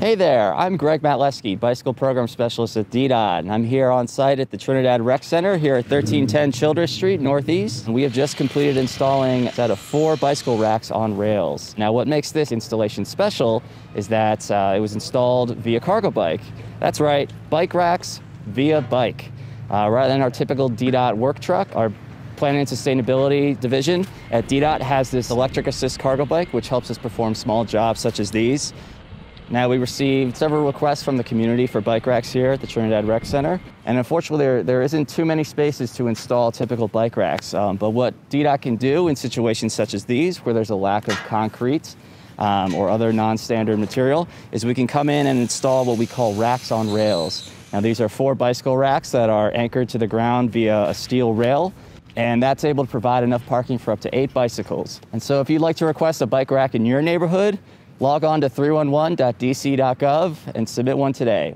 Hey there, I'm Greg Matleski, Bicycle Program Specialist at DDOT, and I'm here on site at the Trinidad Rec Center here at 1310 Childress Street Northeast. And we have just completed installing a set of 4 bicycle racks on rails. Now, what makes this installation special is that it was installed via cargo bike. That's right, bike racks via bike. Rather than our typical DDOT work truck, our Planning and Sustainability Division at DDOT has this electric assist cargo bike, which helps us perform small jobs such as these. Now, we received several requests from the community for bike racks here at the Trinidad Rec Center, and unfortunately there isn't too many spaces to install typical bike racks. But what DDOT can do in situations such as these, where there's a lack of concrete or other non-standard material, is we can come in and install what we call racks on rails. Now, these are 4 bicycle racks that are anchored to the ground via a steel rail, and that's able to provide enough parking for up to 8 bicycles. And so if you'd like to request a bike rack in your neighborhood, log on to 311.dc.gov and submit one today.